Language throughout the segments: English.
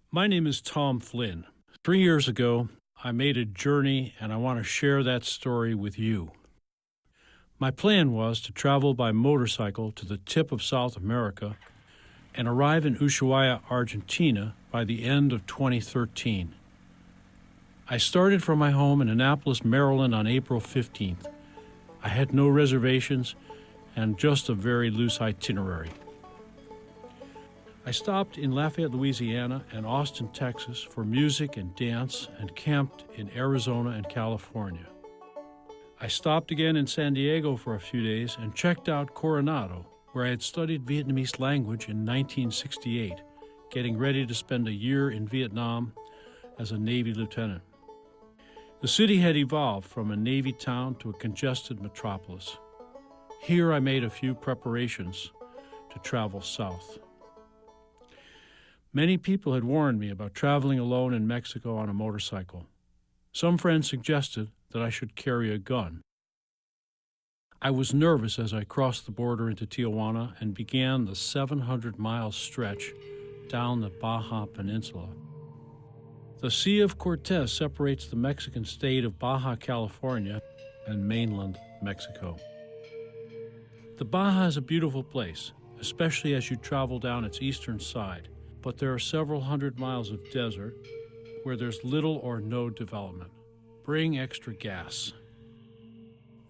My name is Tom Flynn. 3 years ago, I made a journey and I want to share that story with you. My plan was to travel by motorcycle to the tip of South America and arrive in Ushuaia, Argentina by the end of 2013. I started from my home in Annapolis, Maryland on April 15th. I had no reservations and just a very loose itinerary. I stopped in Lafayette, Louisiana and Austin, Texas for music and dance and camped in Arizona and California. I stopped again in San Diego for a few days and checked out Coronado, where I had studied Vietnamese language in 1968, getting ready to spend a year in Vietnam as a Navy lieutenant. The city had evolved from a Navy town to a congested metropolis. Here I made a few preparations to travel south. Many people had warned me about traveling alone in Mexico on a motorcycle. Some friends suggested that I should carry a gun. I was nervous as I crossed the border into Tijuana and began the 700-mile stretch down the Baja Peninsula. The Sea of Cortez separates the Mexican state of Baja California and mainland Mexico. The Baja is a beautiful place, especially as you travel down its eastern side, but there are several hundred miles of desert where there's little or no development. Bring extra gas.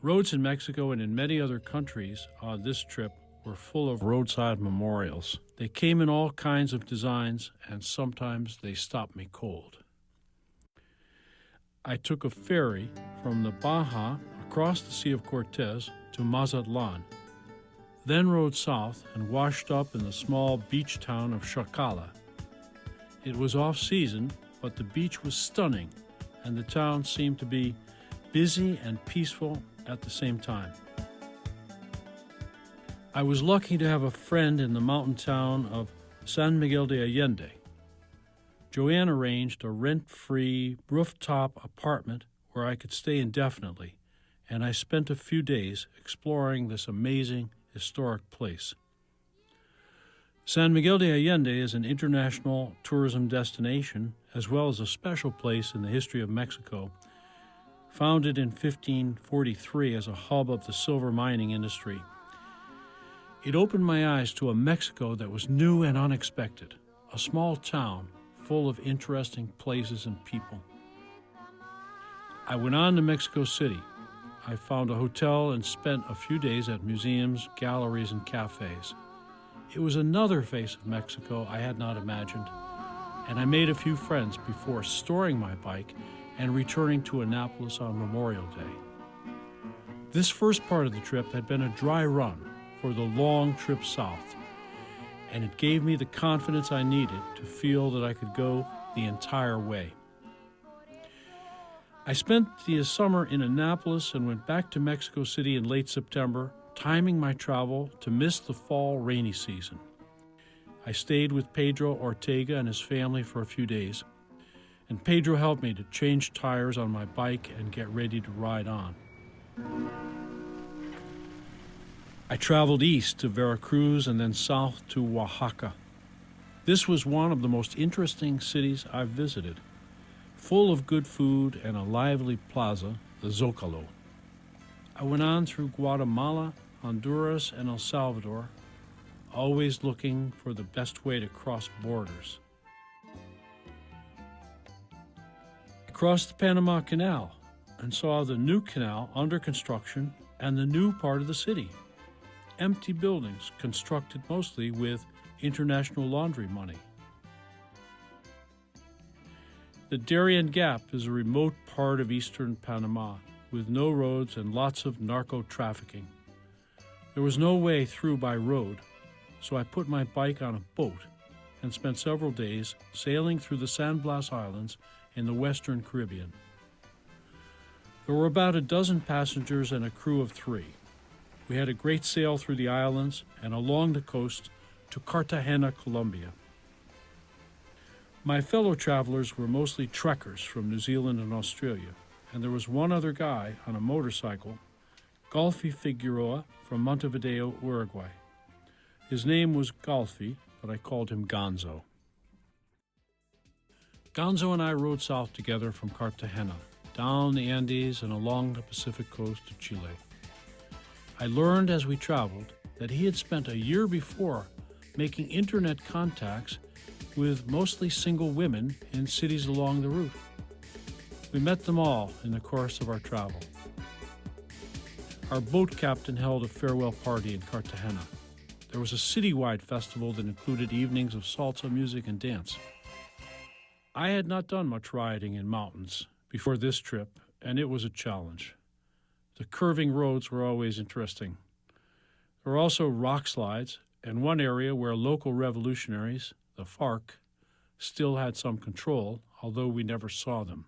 Roads in Mexico and in many other countries on this trip were full of roadside memorials. They came in all kinds of designs, and sometimes they stopped me cold. I took a ferry from the Baja across the Sea of Cortez to Mazatlan, then rode south and washed up in the small beach town of Chacala. It was off-season, but the beach was stunning, and the town seemed to be busy and peaceful at the same time. I was lucky to have a friend in the mountain town of San Miguel de Allende. Joanne arranged a rent-free rooftop apartment where I could stay indefinitely, and I spent a few days exploring this amazing historic place. San Miguel de Allende is an international tourism destination as well as a special place in the history of Mexico, founded in 1543 as a hub of the silver mining industry. It opened my eyes to a Mexico that was new and unexpected, a small town full of interesting places and people. I went on to Mexico City. I found a hotel and spent a few days at museums, galleries, and cafes. It was another face of Mexico I had not imagined, and I made a few friends before storing my bike and returning to Annapolis on Memorial Day. This first part of the trip had been a dry run for the long trip south, and it gave me the confidence I needed to feel that I could go the entire way. I spent the summer in Annapolis and went back to Mexico City in late September, timing my travel to miss the fall rainy season. I stayed with Pedro Ortega and his family for a few days, and Pedro helped me to change tires on my bike and get ready to ride on. I traveled east to Veracruz and then south to Oaxaca. This was one of the most interesting cities I've visited, full of good food and a lively plaza, the Zocalo. I went on through Guatemala, Honduras, and El Salvador, always looking for the best way to cross borders. I crossed the Panama Canal and saw the new canal under construction and the new part of the city. Empty buildings constructed mostly with international laundry money. The Darien Gap is a remote part of eastern Panama with no roads and lots of narco-trafficking. There was no way through by road, so I put my bike on a boat and spent several days sailing through the San Blas Islands in the western Caribbean. There were about a dozen passengers and a crew of 3. We had a great sail through the islands and along the coast to Cartagena, Colombia. My fellow travelers were mostly trekkers from New Zealand and Australia, and there was one other guy on a motorcycle, Golfi Figueroa from Montevideo, Uruguay. His name was Golfi, but I called him Gonzo. Gonzo and I rode south together from Cartagena, down the Andes and along the Pacific coast of Chile. I learned as we traveled that he had spent a year before making internet contacts with mostly single women in cities along the route. We met them all in the course of our travel. Our boat captain held a farewell party in Cartagena. There was a citywide festival that included evenings of salsa music and dance. I had not done much riding in mountains before this trip, and it was a challenge. The curving roads were always interesting. There were also rock slides and one area where local revolutionaries, the FARC, still had some control, although we never saw them.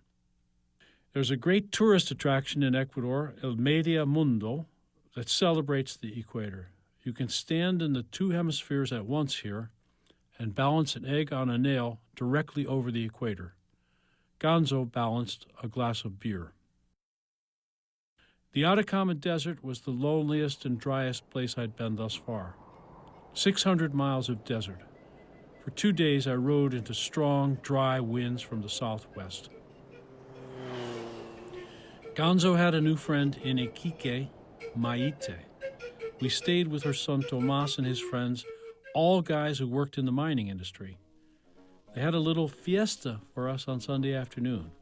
There's a great tourist attraction in Ecuador, El Media Mundo, that celebrates the equator. You can stand in the two hemispheres at once here and balance an egg on a nail directly over the equator. Gonzo balanced a glass of beer. The Atacama Desert was the loneliest and driest place I'd been thus far. 600 miles of desert. For 2 days I rode into strong, dry winds from the southwest. Gonzo had a new friend in Iquique, Maite. We stayed with her son Tomas and his friends, all guys who worked in the mining industry. They had a little fiesta for us on Sunday afternoon,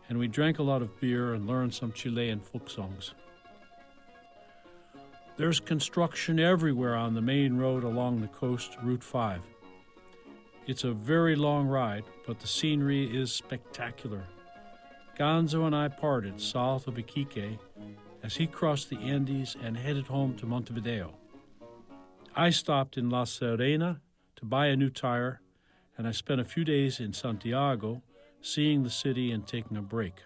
and we drank a lot of beer and learned some Chilean folk songs. There's construction everywhere on the main road along the coast, Route 5. It's a very long ride, but the scenery is spectacular. Gonzo and I parted south of Iquique as he crossed the Andes and headed home to Montevideo. I stopped in La Serena to buy a new tire, and I spent a few days in Santiago, seeing the city and taking a break.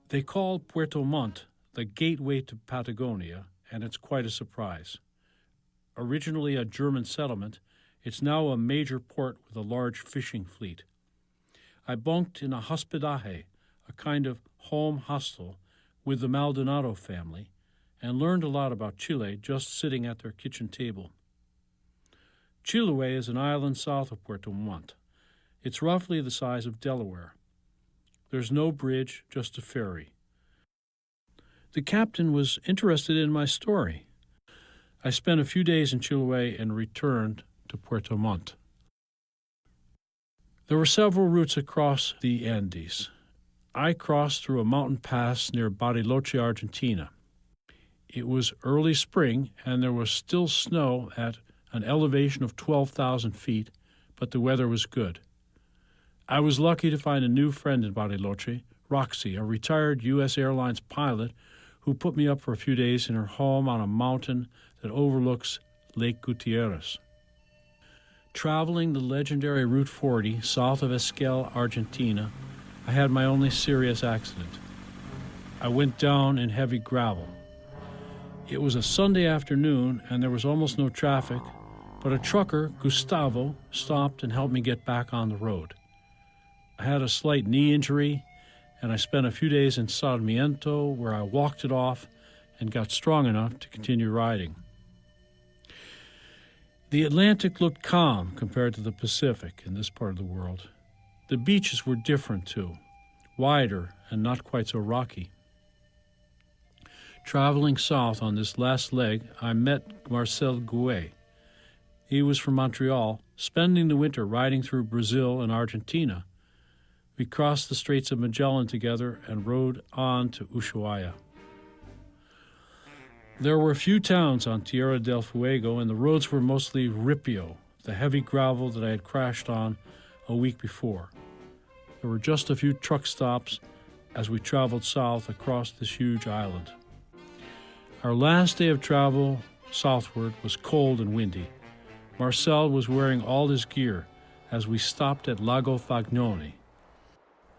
They call Puerto Montt the gateway to Patagonia, and it's quite a surprise. Originally a German settlement, it's now a major port with a large fishing fleet. I bunked in a hospedaje, a kind of home hostel, with the Maldonado family, and learned a lot about Chile just sitting at their kitchen table. Chiloé is an island south of Puerto Montt. It's roughly the size of Delaware. There's no bridge, just a ferry. The captain was interested in my story. I spent a few days in Chiloé and returned to Puerto Montt. There were several routes across the Andes. I crossed through a mountain pass near Bariloche, Argentina. It was early spring, and there was still snow at an elevation of 12,000 feet, but the weather was good. I was lucky to find a new friend in Bariloche, Roxy, a retired U.S. Airlines pilot who put me up for a few days in her home on a mountain that overlooks Lake Gutierrez. Traveling the legendary Route 40 south of Esquel, Argentina, I had my only serious accident. I went down in heavy gravel. It was a Sunday afternoon and there was almost no traffic, but a trucker, Gustavo, stopped and helped me get back on the road. I had a slight knee injury, and I spent a few days in Sarmiento where I walked it off and got strong enough to continue riding. The Atlantic looked calm compared to the Pacific in this part of the world. The beaches were different too, wider and not quite so rocky. Traveling south on this last leg, I met Marcel Gouet. He was from Montreal, spending the winter riding through Brazil and Argentina. We crossed the Straits of Magellan together and rode on to Ushuaia. There were few towns on Tierra del Fuego, and the roads were mostly ripio, the heavy gravel that I had crashed on a week before. There were just a few truck stops as we traveled south across this huge island. Our last day of travel southward was cold and windy. Marcel was wearing all his gear as we stopped at Lago Fagnoni.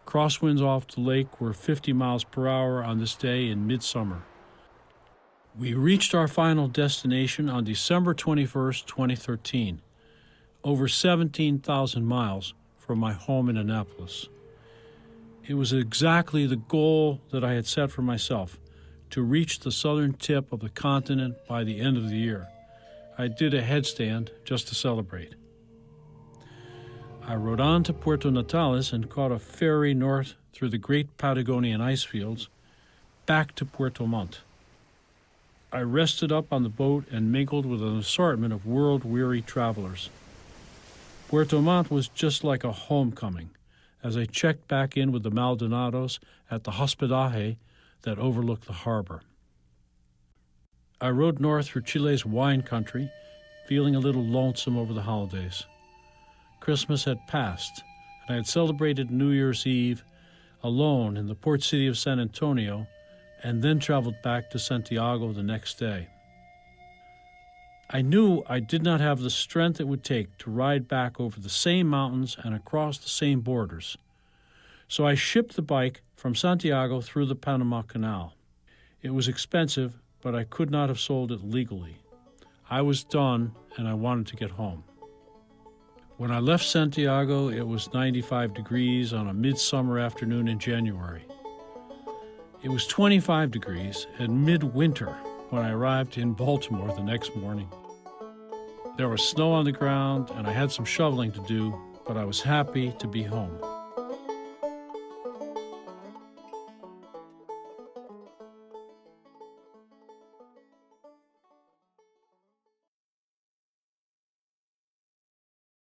Crosswinds off the lake were 50 miles per hour on this day in midsummer. We reached our final destination on December 21st, 2013, over 17,000 miles from my home in Annapolis. It was exactly the goal that I had set for myself, to reach the southern tip of the continent by the end of the year. I did a headstand just to celebrate. I rode on to Puerto Natales and caught a ferry north through the great Patagonian ice fields back to Puerto Montt. I rested up on the boat and mingled with an assortment of world-weary travelers. Puerto Montt was just like a homecoming as I checked back in with the Maldonados at the hospedaje that overlooked the harbor. I rode north through Chile's wine country, feeling a little lonesome over the holidays. Christmas had passed, and I had celebrated New Year's Eve alone in the port city of San Antonio, and then traveled back to Santiago the next day. I knew I did not have the strength it would take to ride back over the same mountains and across the same borders, so I shipped the bike from Santiago through the Panama Canal. It was expensive, but I could not have sold it legally. I was done, and I wanted to get home. When I left Santiago, it was 95 degrees on a midsummer afternoon in January. It was 25 degrees and midwinter when I arrived in Baltimore the next morning. There was snow on the ground, and I had some shoveling to do, but I was happy to be home.